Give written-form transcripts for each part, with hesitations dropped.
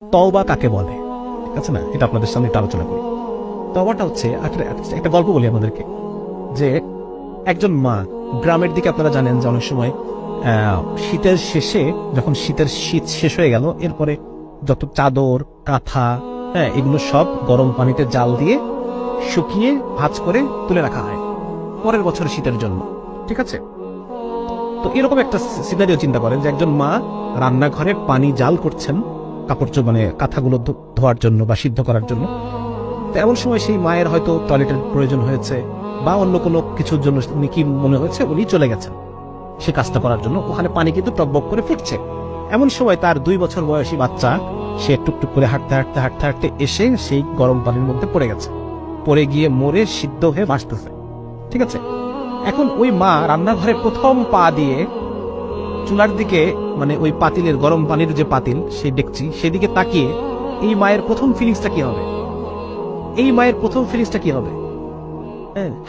তওবা কাকে বলে, ঠিক আছে না, এটা আপনাদের সামনে একটু আলোচনা করি। তওবাটা হচ্ছে একটা গল্প বলি আমাদেরকে, যে একজন মা গ্রামের দিকে, আপনারা জানেন যে অনেক সময় শীতের শেষে, যখন শীত শেষ হয়ে গেল, এরপরে যত চাদর কাঁথা, হ্যাঁ, এগুলো সব গরম পানিতে জাল দিয়ে শুকিয়ে ভাঁজ করে তুলে রাখা হয় পরের বছর শীতের জন্য, ঠিক আছে। তো এরকম একটা সিনারিও চিন্তা করেন যে একজন মা রান্নাঘরে পানি জাল করছেন কাপড় মানে কাঁথাগুলো ধোয়ার জন্য বা সিদ্ধ করার জন্য। তো এমন সময় সেই মায়ের হয়তো টয়লেটের প্রয়োজন হয়েছে বা অন্য কোনো কিছুর জন্য উনি কি মনে হয়েছে উনি চলে গেছেন সে কাজটা করার জন্য। ওখানে পানি কিন্তু টকবক করে ফুটছে। এমন সময় তার 2 বছর বয়সী বাচ্চা, সে টুকটুক করে হাঁটতে হাঁটতে হাঁটতে হাঁটতে এসে সেই গরম পানির মধ্যে পড়ে গেছে, পড়ে গিয়ে মরে সিদ্ধ হয়ে ভাসতেছে, ঠিক আছে। এখন ওই মা রান্নাঘরে প্রথম পা দিয়ে চুলার দিকে, মানে ওই পাতিলের গরম পানির যে পাতিল, সেই ডেকচি, সেদিকে তাকিয়ে এই মায়ের প্রথম ফিলিংসটা কি হবে? এই মায়ের প্রথম ফিলিংসটা কি হবে?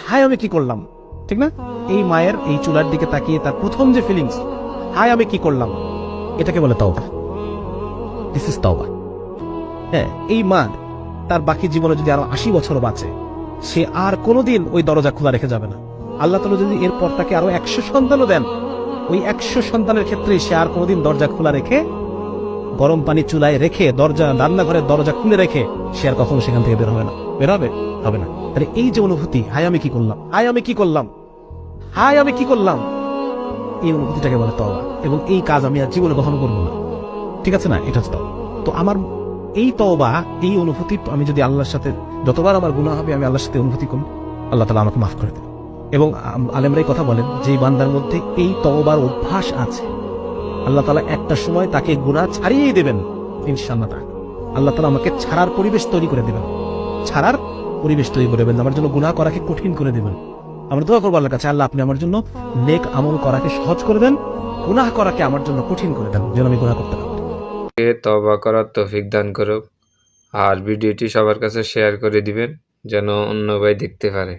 হায় আমি কি করলাম, ঠিক না? এই মায়ের এই চুলার দিকে তাকিয়ে তার প্রথম যে ফিলিংস, হায় আমি কি করলাম, এটাকে বলে তওবা। দিস ইজ তওবা। হ্যাঁ, এই মা তার বাকি জীবনে যদি আরো 80 বছর বাঁচে, সে আর কোনোদিন ওই দরজা খোলা রেখে যাবে না। আল্লাহ তাআলা যদি এরপর তাকে আরো 100 সন্তানও দেন, ওই 100 সন্তানের ক্ষেত্রে সে আর কোনোদিন দরজা খোলা রেখে, গরম পানি চুলায় রেখে, রান্নাঘরের দরজা খুলে রেখে সে আর কখনো সেখান থেকে বের হবে না। বের হবে না। তাহলে এই যে অনুভূতি, হায় আমি কি করলাম, হায় আমি কি করলাম, হায় আমি কি করলাম, এই অনুভূতিটাকে বলে তওবা। এবং এই কাজ আমি আর জীবনে কখনো করবো না, ঠিক আছে না? এটা হচ্ছে তওবা। তো আমার এই তওবা, এই অনুভূতি, আমি যদি আল্লাহর সাথে, যতবার আমার গুনাহ হবে আমি আল্লাহর সাথে অনুভূতি করি, আল্লাহ তাআলা আমাকে মাফ করে দেন। এবং আলেমরাই কথা বলেন, যে বান্দার মধ্যে এই তওবার অভ্যাস আছে, আল্লাহ তাআলা একটা সময় তাকে গুনাহ ছাড়িয়ে দেবেন ইনশাআল্লাহ। আল্লাহ তাআলা আমাকে ছাড়ার পরিবেশ তৈরি করে দেবেন, ছাড়ার পরিবেশ তৈরি করে দেবেন, আমার জন্য গুনাহ করাকে কঠিন করে দেবেন। আমরা দোয়া করবো আল্লাহর কাছে, আল্লাহ আপনি আমার জন্য নেক আমল করাকে সহজ করে দেন, গুনাহ করাকে আমার জন্য কঠিন করে দেন, যেন আমি গুনাহ করতে না পারি। তওবা করার তৌফিক দান করুক। আর ভিডিওটি সবার কাছে শেয়ার করে দিবেন, যেন অন্য ভাই দেখতে পারে।